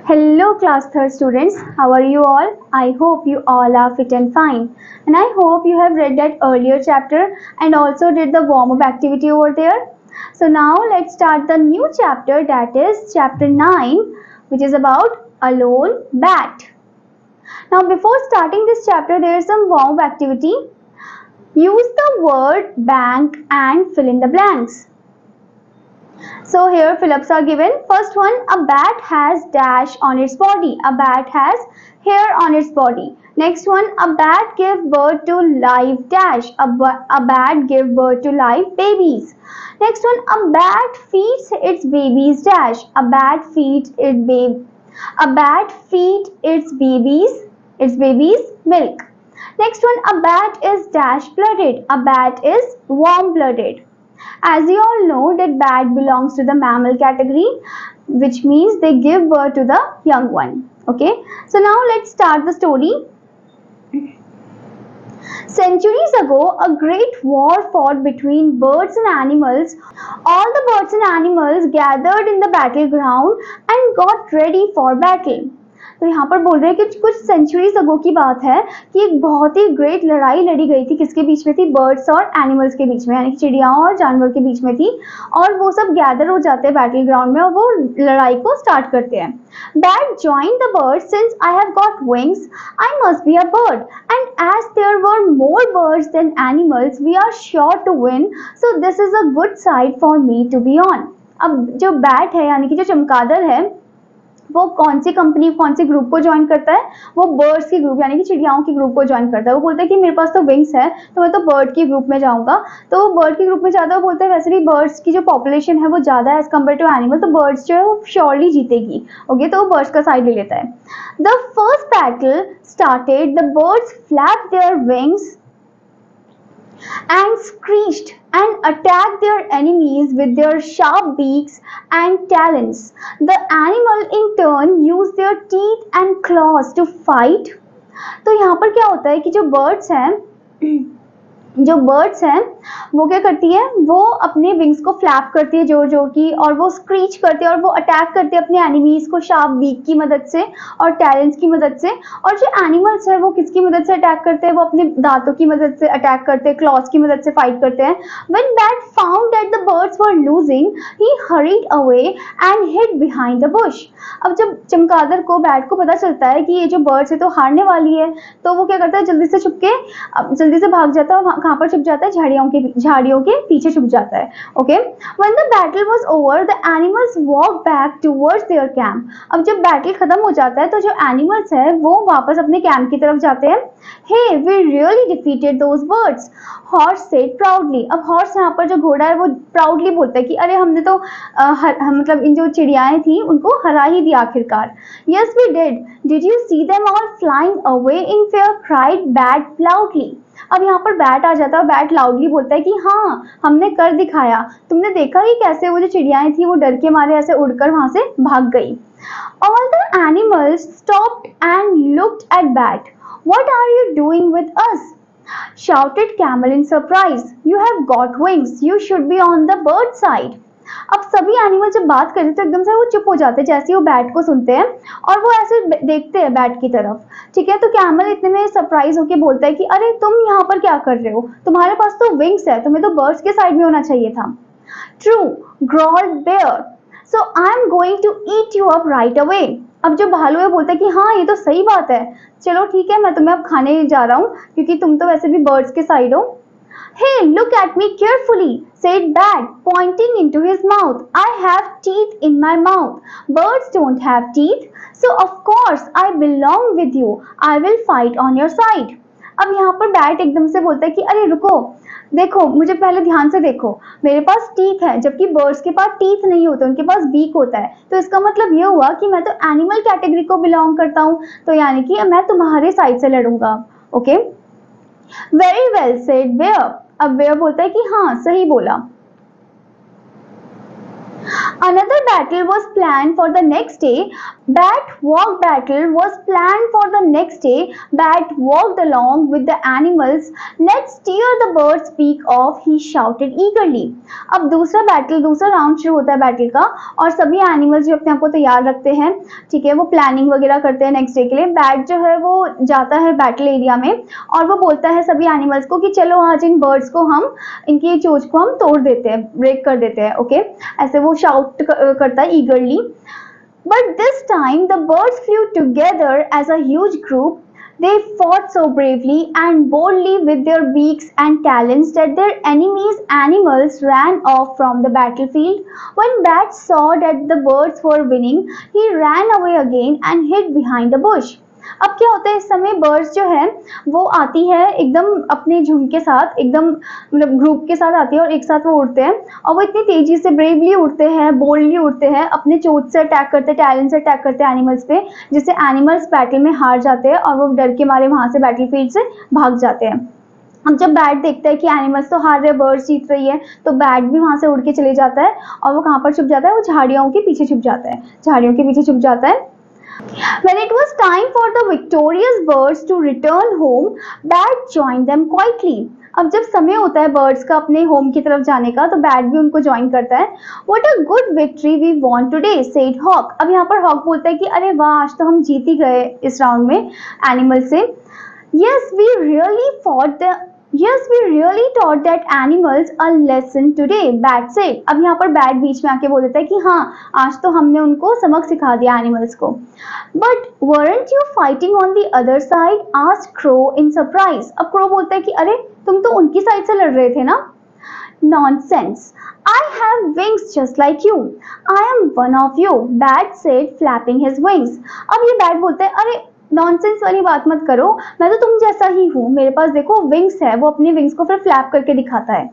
Hello class 3rd students, how are you all? I hope you all are fit and fine, and I hope you have read that earlier chapter and also did the warm-up activity over there. So now let's start the new chapter, that is chapter 9, which is about a lone bat. Now before starting this chapter, there is some warm-up activity. Use the word bank and fill in the blanks. So here fill-ups are given. First one, a bat has dash on its body. A bat has hair on its body. Next one, a bat gives birth to live dash. A bat gives birth to live babies. Next one, a bat feeds its babies dash. A bat feeds its babies milk. Next one, a bat is dash blooded. A bat is warm blooded. As you all know that bat belongs to the mammal category, which means they give birth to the young one. Okay, so now let's start the story. Centuries ago, a great war fought between birds and animals. All the birds and animals gathered in the battleground and got ready for battle. तो यहाँ पर बोल रहे हैं कि कुछ centuries अगो की बात है कि एक बहुत ही ग्रेट लड़ाई लड़ी गई थी, किसके बीच में थी? बर्ड्स और एनिमल्स के बीच में, यानी कि चिड़ियाओं और जानवर के बीच में थी, और वो सब गैदर हो जाते हैं बैटल ग्राउंड में और वो लड़ाई को स्टार्ट करते हैं. Bat joined the bird. Since I have got wings, I must be a bird, and as there were more birds than animals, we are sure to win, so this is a good side for me to be on. अब जो bat है यानी कि जो चमगादड़ है वो कौन सी कंपनी कौन सी ग्रुप को ज्वाइन करता है? वो बर्ड्स की ग्रुप यानी कि चिड़ियाओं की ग्रुप को ज्वाइन करता है. वो बोलता है कि मेरे पास तो विंग्स है तो मैं तो बर्ड की ग्रुप में जाऊंगा. तो वो बर्ड की ग्रुप में जाता है. वो बोलता है वैसे भी बर्ड्स की जो पॉपुलेशन है वो ज्यादा है एज कम्पेयर टू एनिमल, तो बर्ड्स जो है वो श्योरली जीतेगी. ओके, तो वो बर्ड्स का साइड ले लेता है. The first battle started. The birds flapped their wings and screeched and attacked their enemies with their sharp beaks and talons. The animal in turn used their teeth and claws to fight. तो यहाँ पर क्या होता है कि जो birds हैं वो क्या करती है? वो अपने विंग्स को फ्लैप करती है जोर जोर की, और वो स्क्रीच करते हैं और वो अटैक करते हैं अपने एनिमीज को शार्प बीक की मदद से और टैलेंट्स की मदद से. और जो एनिमल्स है वो किसकी मदद से अटैक करते हैं? वो अपने दांतों की मदद से अटैक करते हैं, क्लॉज की मदद से फाइट करते हैं. When Bat found that the birds were losing, he hurried away and hid behind the bush. अब जब चमगादड़ को बैट को पता चलता है कि ये जो बर्ड्स है तो हारने वाली है, तो वो क्या करता है? जल्दी से भाग जाता है. कहाँ पर छुप जाता है? झाड़ियों के पीछे छुप जाता है. Okay, when the battle was over, the animals walked back towards their camp. अब जब बैटल खत्म हो जाता है तो जो एनिमल्स है वो वापस अपने कैंप की तरफ जाते हैं. Hey, we really defeated those birds, Horse said proudly. अब हॉर्स यहाँ पर जो घोड़ा है वो प्राउडली बोलता है कि अरे हमने तो मतलब इन जो चिड़ियाएं थी उनको हरा ही दिया आखिरकार. Yes, we did. Did you see them all flying away in fear? Cried Bat loudly. अब यहाँ पर बैट आ जाता है. बैट लाउडली बोलता है कि हाँ हमने कर दिखाया. तुमने देखा कि कैसे वो जो चिड़ियाएं थी वो डर के मारे ऐसे उड़कर वहां से भाग गई. All the animals stopped and looked at Bat. What are you doing with us? Shouted Camel in surprise. You have got wings. You should be on the bird side. अब सभी एनिमल जब बात करते तो एकदम से वो चुप हो जाते हैं जैसे वो बैट को सुनते हैं और वो ऐसे देखते हैं बैट की तरफ. ठीक है, तो कैमल इतने में सरप्राइज होके बोलता है कि अरे तुम यहाँ पर क्या कर रहे हो? तुम्हारे पास तो विंग्स है, तुम्हें तो बर्ड्स के साइड में होना चाहिए था. True, growled bear, so I am going to eat you up right away. अब जो भालू है बोलता है कि हाँ ये तो सही बात है, चलो ठीक है मैं तुम्हें अब खाने जा रहा हूँ क्योंकि तुम तो वैसे भी बर्ड्स के साइड हो. Hey, look at me carefully, said Bat, pointing into his mouth. I have teeth in my mouth. Birds don't have teeth, so of course I belong with you. I will fight on your side. अब यहाँ पर bat एकदम से बोलता है कि अरे रुको, देखो मुझे पहले ध्यान से देखो, मेरे पास टीथ है जबकि बर्ड्स के पास टीथ नहीं होते, उनके पास बीक होता है. तो इसका मतलब ये हुआ कि मैं तो एनिमल कैटेगरी को बिलोंग करता हूँ, तो यानी कि मैं तुम्हारे साइड से लड़ूंगा. Okay, very well said bear. अब बेयर बोलता है कि हाँ सही बोला. Another battle was planned for the next day. Bat walk battle was planned for the next day. Bat walked along with the animals. Let's steer the bird's beak off, he shouted eagerly. अब दूसरा battle, दूसरा round शुरू होता है battle का, और सभी animals जो अपने आप को तैयार रखते हैं, ठीक है, वो प्लानिंग वगैरह करते हैं नेक्स्ट डे के लिए। बैट जो है वो जाता है बैटल एरिया में और वो बोलता है सभी एनिमल्स को कि चलो आज इन बर्ड्स को हम, इनकी चोंच को हम तोड़ देते हैं, ब्रेक कर देते हैं, ओके, ऐसे वो शाउट करता है eagerly. But this time the birds flew together as a huge group. They fought so bravely and boldly with their beaks and talons that their enemies' animals ran off from the battlefield. When Bat saw that the birds were winning, he ran away again and hid behind a bush. अब क्या होता है, इस समय birds जो है वो आती है एकदम अपने झुंड के साथ, एकदम मतलब ग्रुप के साथ आती है और एक साथ वो उड़ते हैं, और वो इतनी तेजी से ब्रेवली उड़ते हैं, बोल्डली उड़ते हैं, अपने चोंच से अटैक करते हैं, टैलेंट से अटैक करते हैं एनिमल्स पे, जिससे एनिमल्स बैटल में हार जाते हैं और वो डर के मारे वहां से बैटलफील्ड से भाग जाते हैं। अब जब बैट देखता है कि एनिमल्स तो हार रहे, बर्ड्स जीत रही है, तो बैट भी वहां से उड़ के चले जाता है और वो कहाँ पर छुप जाता है, वो झाड़ियों के पीछे छुप जाता है, झाड़ियों के पीछे छुप जाता है। When it was time for the victorious birds to return home, Bat joined them quietly. अब जब समय होता है बर्ड्स का अपने होम की तरफ जाने का, तो बैट भी उनको ज्वाइन करता है। What a good victory we won today, said Hawk. अब यहाँ पर हॉक बोलता है कि अरे वाह, आज तो हम जीत ही गए इस राउंड में एनिमल से। Yes, we really taught that animals a lesson today, Bat said. अब यहाँ पर बैट बीच में आके बोल देता है कि हाँ, आज तो हमने उनको सबक सिखा दिया एनिमल्स को। But weren't you fighting on the other side? asked Crow in surprise. अब क्रो बोलता है कि अरे तुम तो उनकी साइड से लड़ रहे थे ना। Nonsense. I have wings just like you. I am one of you, Bat said, flapping his wings. अब ये बैट बोलता है अरे नॉनसेंस वाली बात मत करो, मैं तो तुम जैसा ही हूँ, मेरे पास देखो विंग्स है। वो अपनी विंग्स को फिर फ्लैप करके दिखाता है।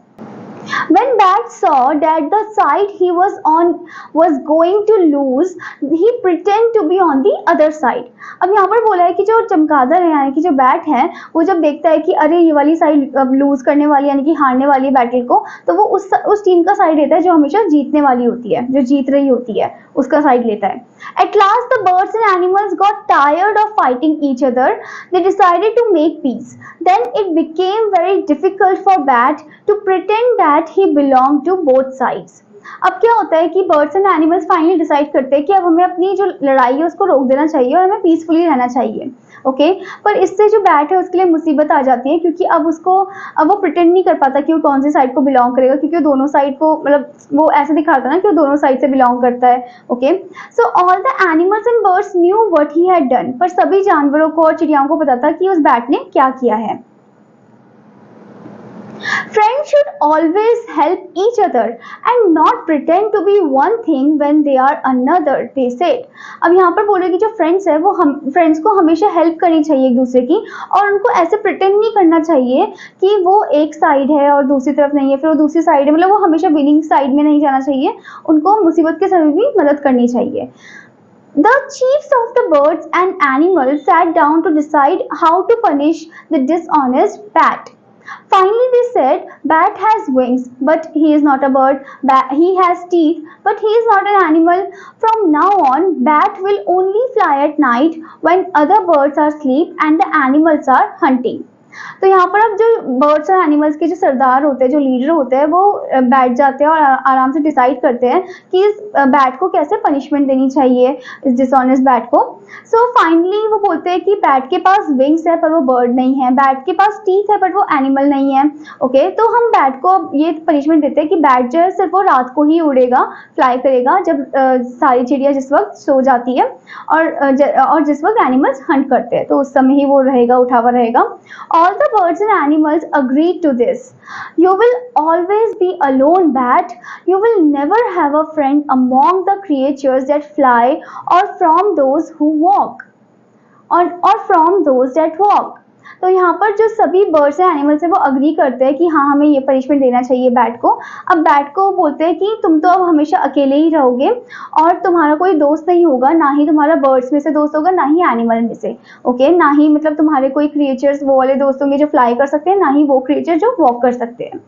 When Bat saw that the side he was on was going to lose, he pretended to be on the other side. अब यहाँ पर बोला है कि जो चमगादड़ है यानी कि जो बैट है, वो जब देखता है कि अरे ये वाली साइड अब लूज करने वाली यानी कि हारने वाली है बैटल को, तो वो उस टीम का साइड लेता है जो हमेशा जीतने वाली होती है, जो जीत रही होती है, उसका साइड लेता है। At last the birds and animals got tired of fighting each other. They decided to make peace. Then it became very difficult for Bat to pretend that he belonged to both sides. अब क्या होता है कि birds and animals finally decide करते हैं कि अब हमें अपनी जो लड़ाई है उसको रोक देना चाहिए और हमें पीसफुली रहना चाहिए, ओके। पर इससे जो बैट है उसके लिए मुसीबत आ जाती है, क्योंकि अब वो प्रिटेंड नहीं कर पाता कि वो कौन सी साइड को बिलोंग करेगा, क्योंकि वो दोनों साइड को मतलब वो ऐसे दिखाता ना कि वो दोनों साइड से बिलोंग करता है, okay. So all the animals and birds knew what he had done, पर सभी जानवरों को और चिड़ियाओं को पता था कि उस बैट ने क्या किया है। Friends should always help each other and not pretend to be one thing when they are another, they said. अब यहाँ पर बोल रहे कि जो फ्रेंड्स है वो फ्रेंड्स को हमेशा हेल्प करनी चाहिए एक दूसरे की, और उनको ऐसे प्रिटेंड नहीं करना चाहिए कि वो एक साइड है और दूसरी तरफ नहीं है, फिर वो दूसरी साइड है, मतलब वो हमेशा विनिंग साइड में नहीं जाना चाहिए, उनको मुसीबत के समय भी मदद करनी चाहिए। The chiefs of the birds and animals sat down to decide how to punish the dishonest bat. Finally they said, Bat has wings, but he is not a bird. He has teeth, but he is not an animal. From now on, Bat will only fly at night when other birds are asleep and the animals are hunting. तो यहाँ पर अब जो birds और animals के जो सरदार होते हैं, जो लीडर होते हैं, वो बैठ जाते हैं और आराम से डिसाइड करते हैं कि इस बैट को कैसे पनिशमेंट देनी चाहिए, इस डिसऑनेस्ट बैट को। सो फाइनली वो बोलते हैं कि बैट के पास विंग्स है पर वो बर्ड नहीं है, बैट के पास टीथ है बट वो एनिमल नहीं है, ओके। तो हम बैट को ये पनिशमेंट देते हैं कि बैट जो है सिर्फ वो रात को ही उड़ेगा, फ्लाई करेगा, जब सारी चिड़िया जिस वक्त सो जाती है और जिस वक्त एनिमल्स हंट करते हैं, तो उस समय ही वो रहेगा, उठा हुआ रहेगा। All the birds and animals agreed to this. You will always be alone, Bat. You will never have a friend among the creatures that fly or from those who walk. Or from those that walk. तो यहाँ पर जो सभी birds and animals है वो agree करते हैं कि हाँ हमें ये पनिशमेंट देना चाहिए बैट को। अब बैट को बोलते हैं कि तुम तो अब हमेशा अकेले ही रहोगे और तुम्हारा कोई दोस्त नहीं होगा, ना ही तुम्हारा बर्ड्स में से दोस्त होगा, ना ही एनिमल में से, ओके। ना ही मतलब तुम्हारे कोई क्रिएचर्स वो वाले दोस्त होंगे जो फ्लाई कर सकते हैं, ना ही वो क्रिएचर जो वॉक कर सकते हैं।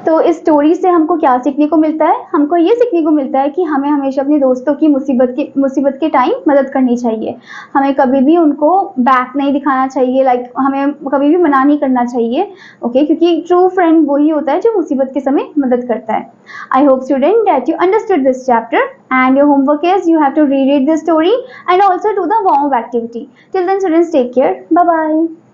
तो इस स्टोरी से हमको क्या सीखने को मिलता है? हमको ये सीखने को मिलता है कि हमें हमेशा अपने दोस्तों की मुसीबत के टाइम मदद करनी चाहिए। हमें कभी भी उनको बैक नहीं दिखाना चाहिए, लाइक हमें कभी भी मना नहीं करना चाहिए, ओके? क्योंकि ट्रू फ्रेंड वही होता है जो मुसीबत के समय मदद करता है। I hope student that you understood this chapter and your homework is you have to reread this story and also do the warm up activity. Till then students, take care. Bye bye.